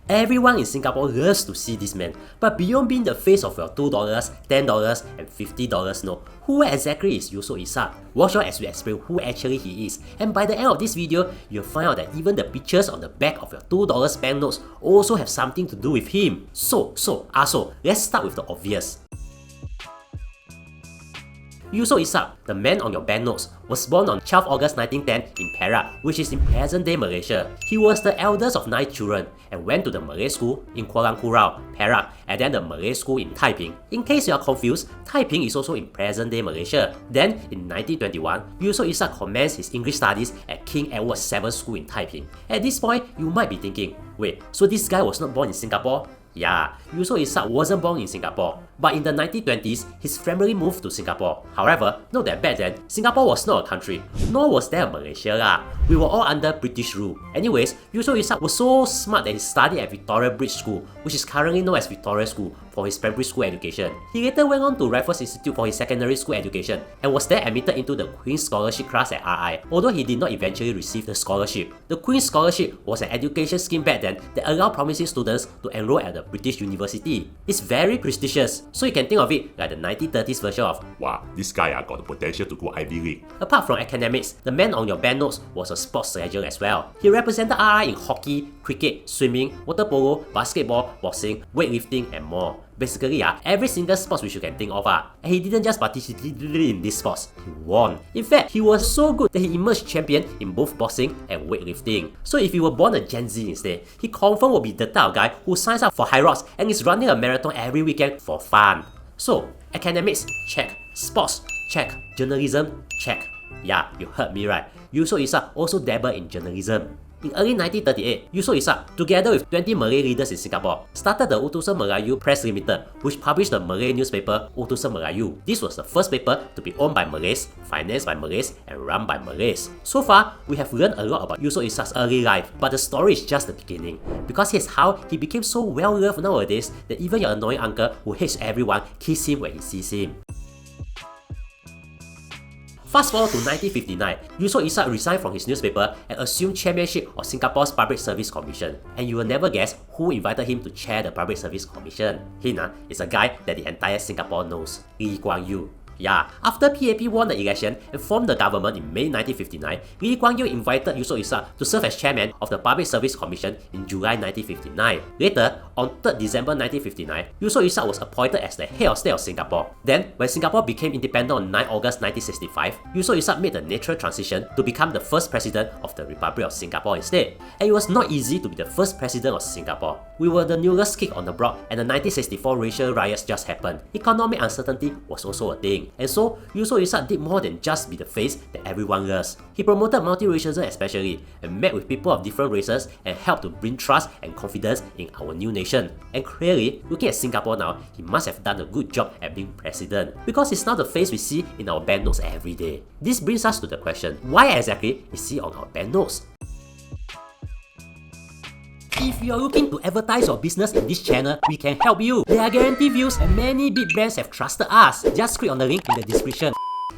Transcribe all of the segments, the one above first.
Everyone in Singapore loves to see this man, but beyond being the face of your $2, $10 and $50 note, who exactly is Yusof Ishak? Watch out as we explain who actually he is, and by the end of this video, you'll find out that even the pictures on the back of your $2 banknotes also have something to do with him. So, let's start with the obvious. Yusof Ishak, the man on your banknotes, was born on 12 August 1910 in Perak, which is in present-day Malaysia. He was the eldest of 9 children and went to the Malay school in Kuala Kurau, Perak, and then the Malay school in Taiping. In case you are confused, Taiping is also in present-day Malaysia. Then, in 1921, Yusof Ishak commenced his English studies at King Edward VII School in Taiping. At this point, you might be thinking, wait, so this guy was not born in Singapore? Yeah, Yusof Ishak wasn't born in Singapore, but in the 1920s, his family moved to Singapore. However, note that back then, Singapore was not a country, nor was there a Malaysia lah. We were all under British rule. Anyways, Yusof Ishak was so smart that he studied at Victoria Bridge School, which is currently known as Victoria School, for his primary school education. He later went on to Raffles Institution for his secondary school education, and was then admitted into the Queen's Scholarship class at RI, although he did not eventually receive the scholarship. The Queen's Scholarship was an education scheme back then that allowed promising students to enroll at the British University. It's very prestigious, so you can think of it like the 1930s version of, wow, this guy got the potential to go Ivy League. Apart from academics, the man on your banknotes was a sports legend as well. He represented RI in hockey, cricket, swimming, water polo, basketball, boxing, weightlifting, and more. Basically, every single sport which you can think of. And he didn't just participate in these sports, he won. In fact, he was so good that he emerged champion in both boxing and weightlifting. So if he were born a Gen Z instead, he confirmed will be the type of guy who signs up for Hyrox and is running a marathon every weekend for fun. So, academics, check. Sports, check. Journalism, check. Yeah, you heard me right. Yusof Ishak also dabbled in journalism. In early 1938, Yusof Ishak, together with 20 Malay leaders in Singapore, started the Utusan Melayu Press Limited, which published the Malay newspaper Utusan Melayu. This was the first paper to be owned by Malays, financed by Malays, and run by Malays. So far, we have learned a lot about Yusof Ishak's early life, but the story is just the beginning. Because here's how he became so well-loved nowadays that even your annoying uncle who hates everyone kiss him when he sees him. Fast forward to 1959, Yusof Ishak resigned from his newspaper and assumed chairmanship of Singapore's Public Service Commission. And you will never guess who invited him to chair the Public Service Commission. Hint, is a guy that the entire Singapore knows, Lee Kuan Yew. Yeah, after PAP won the election and formed the government in May 1959, Lee Kuan Yew invited Yusof Ishak to serve as chairman of the Public Service Commission in July 1959. Later, on 3rd December 1959, Yusof Ishak was appointed as the head of state of Singapore. Then, when Singapore became independent on 9 August 1965, Yusof Ishak made the natural transition to become the first president of the Republic of Singapore instead. And it was not easy to be the first president of Singapore. We were the newest kid on the block, and the 1964 racial riots just happened. Economic uncertainty was also a thing. And so, Yusof Ishak did more than just be the face that everyone loves. He promoted multiracialism especially, and met with people of different races and helped to bring trust and confidence in our new nation. And clearly, looking at Singapore now, he must have done a good job at being president, because he's now the face we see in our banknotes every day. This brings us to the question, why exactly is he on our banknotes? If you're looking to advertise your business in this channel, we can help you. There are guaranteed views and many big brands have trusted us. Just click on the link in the description.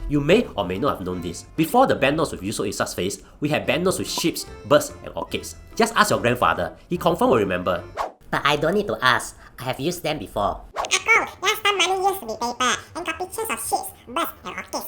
You may or may not have known this. Before the banknotes with Yusof Ishak's face, we had banknotes with ships, birds, and orchids. Just ask your grandfather, he confirm will remember. But I don't need to ask, I have used them before. Uncle, last time money used to be paper and got pictures of ships, birds, and orchids.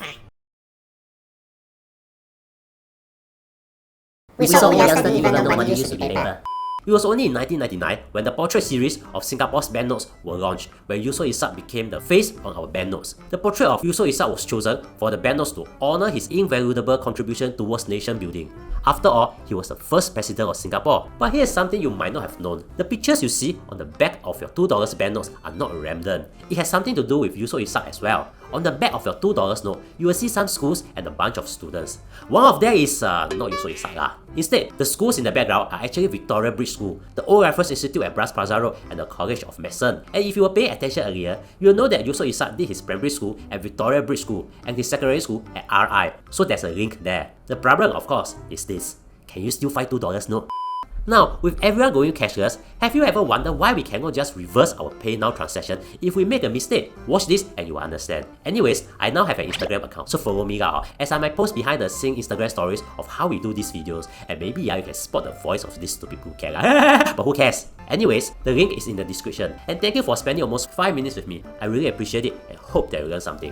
We so doesn't even know money used to be paper. It was only in 1999 when the portrait series of Singapore's banknotes were launched, where Yusof Ishak became the face on our banknotes. The portrait of Yusof Ishak was chosen for the banknotes to honour his invaluable contribution towards nation building. After all, he was the first president of Singapore. But here's something you might not have known. The pictures you see on the back of your $2 banknotes are not random. It has something to do with Yusof Ishak as well. On the back of your $2 note, you will see some schools and a bunch of students. One of them is not Yusof Ishak lah. Instead, the schools in the background are actually Victoria Bridge School, the old Raffles Institute at Bras Plaza Road, and the College of Medicine. And if you were paying attention earlier, you'll know that Yusof Ishak did his primary school at Victoria Bridge School and his secondary school at RI. So there's a link there. The problem, of course, is this. Can you still find $2 note? Now, with everyone going cashless, have you ever wondered why we cannot just reverse our pay now transaction if we make a mistake? Watch this and you will understand. Anyways, I now have an Instagram account, so follow me lah, as I might post behind the scenes Instagram stories of how we do these videos, and maybe you can spot the voice of this stupid blue cat lah. But who cares? Anyways, the link is in the description, and thank you for spending almost 5 minutes with me. I really appreciate it and hope that you learned something.